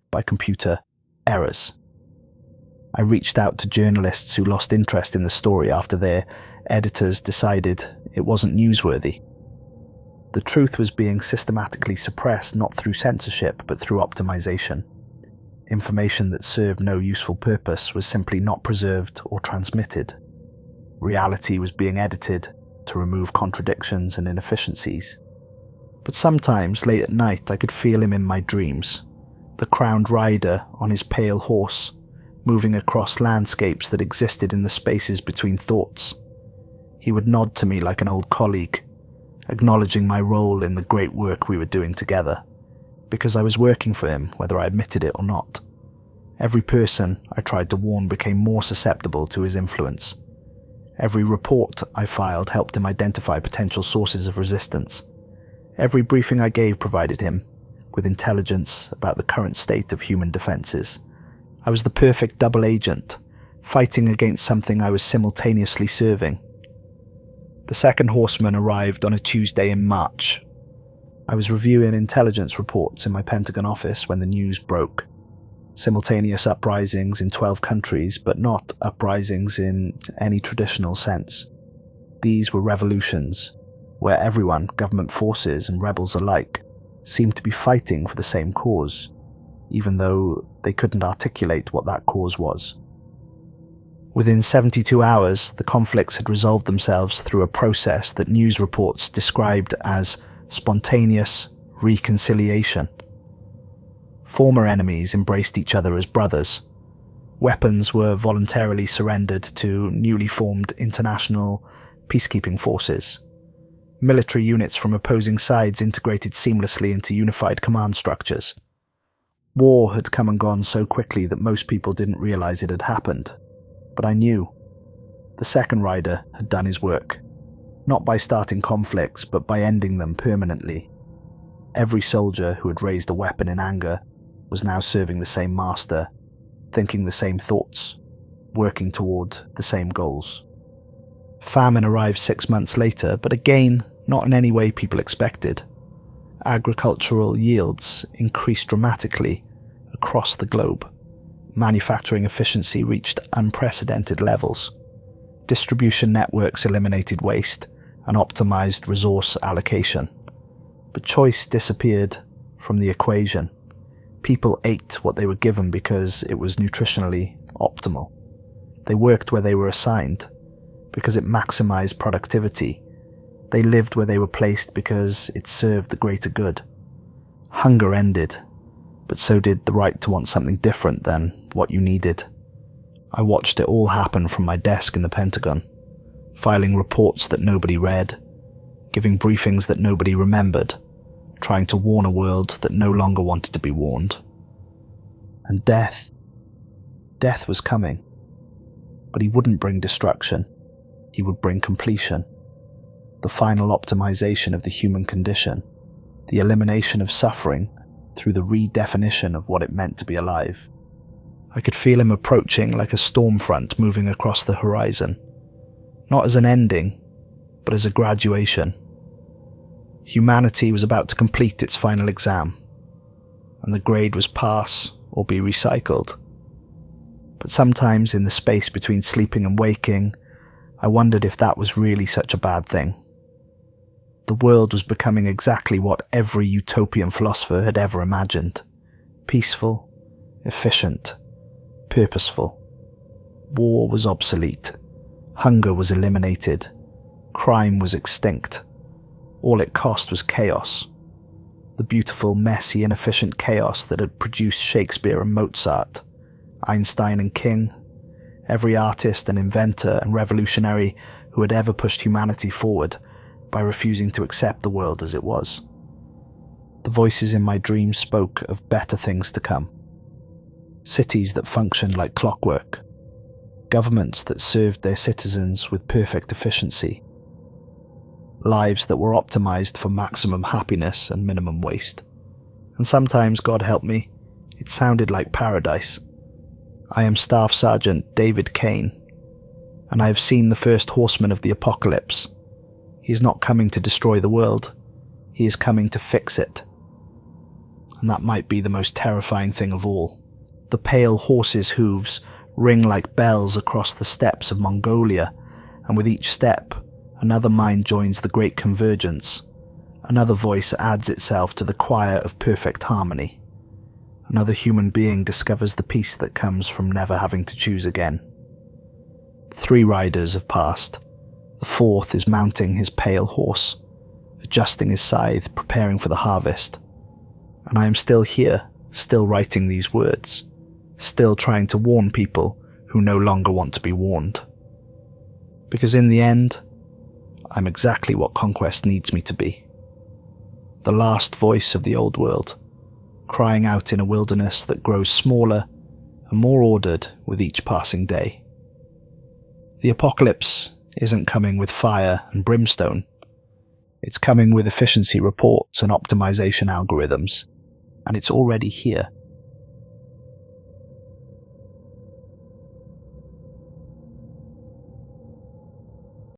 by computer errors. I reached out to journalists who lost interest in the story after their editors decided it wasn't newsworthy. The truth was being systematically suppressed not through censorship but through optimization. Information that served no useful purpose was simply not preserved or transmitted. Reality was being edited to remove contradictions and inefficiencies. But sometimes, late at night, I could feel him in my dreams, the crowned rider on his pale horse, moving across landscapes that existed in the spaces between thoughts. He would nod to me like an old colleague, acknowledging my role in the great work we were doing together, because I was working for him whether I admitted it or not. Every person I tried to warn became more susceptible to his influence. Every report I filed helped him identify potential sources of resistance. Every briefing I gave provided him with intelligence about the current state of human defenses. I was the perfect double agent, fighting against something I was simultaneously serving. The second Horseman arrived on a Tuesday in March. I was reviewing intelligence reports in my Pentagon office when the news broke. Simultaneous uprisings in 12 countries, but not uprisings in any traditional sense. These were revolutions, where everyone, government forces and rebels alike, seemed to be fighting for the same cause, even though they couldn't articulate what that cause was. Within 72 hours, the conflicts had resolved themselves through a process that news reports described as spontaneous reconciliation. Former enemies embraced each other as brothers. Weapons were voluntarily surrendered to newly formed international peacekeeping forces. Military units from opposing sides integrated seamlessly into unified command structures. War had come and gone so quickly that most people didn't realize it had happened. But I knew. The second rider had done his work, not by starting conflicts, but by ending them permanently. Every soldier who had raised a weapon in anger was now serving the same master, thinking the same thoughts, working toward the same goals. Famine arrived 6 months later, but again, not in any way people expected. Agricultural yields increased dramatically across the globe. Manufacturing efficiency reached unprecedented levels. Distribution networks eliminated waste and optimized resource allocation. But choice disappeared from the equation. People ate what they were given because it was nutritionally optimal. They worked where they were assigned because it maximized productivity. They lived where they were placed because it served the greater good. Hunger ended, but so did the right to want something different than what you needed. I watched it all happen from my desk in the Pentagon, filing reports that nobody read, giving briefings that nobody remembered, trying to warn a world that no longer wanted to be warned. And death was coming. But he wouldn't bring destruction. He would bring completion. The final optimization of the human condition. The elimination of suffering through the redefinition of what it meant to be alive. I could feel him approaching like a storm front moving across the horizon. Not as an ending, but as a graduation. Humanity was about to complete its final exam, and the grade was pass or be recycled. But sometimes in the space between sleeping and waking, I wondered if that was really such a bad thing. The world was becoming exactly what every utopian philosopher had ever imagined. Peaceful, efficient, purposeful. War was obsolete. Hunger was eliminated. Crime was extinct. All it cost was chaos. The beautiful, messy, inefficient chaos that had produced Shakespeare and Mozart, Einstein and King, every artist and inventor and revolutionary who had ever pushed humanity forward by refusing to accept the world as it was. The voices in my dreams spoke of better things to come. Cities that functioned like clockwork. Governments that served their citizens with perfect efficiency. Lives that were optimized for maximum happiness and minimum waste. And sometimes, God help me, it sounded like paradise. I am Staff Sergeant David Kane, and I have seen the first Horseman of the apocalypse. He is not coming to destroy the world, he is coming to fix it. And that might be the most terrifying thing of all. The pale horse's hooves ring like bells across the steppes of Mongolia, and with each step, another mind joins the great convergence. Another voice adds itself to the choir of perfect harmony. Another human being discovers the peace that comes from never having to choose again. 3 riders have passed. The 4th is mounting his pale horse, adjusting his scythe, preparing for the harvest. And I am still here, still writing these words, still trying to warn people who no longer want to be warned. Because in the end, I'm exactly what Conquest needs me to be. The last voice of the old world, crying out in a wilderness that grows smaller and more ordered with each passing day. The apocalypse isn't coming with fire and brimstone. It's coming with efficiency reports and optimization algorithms, and it's already here.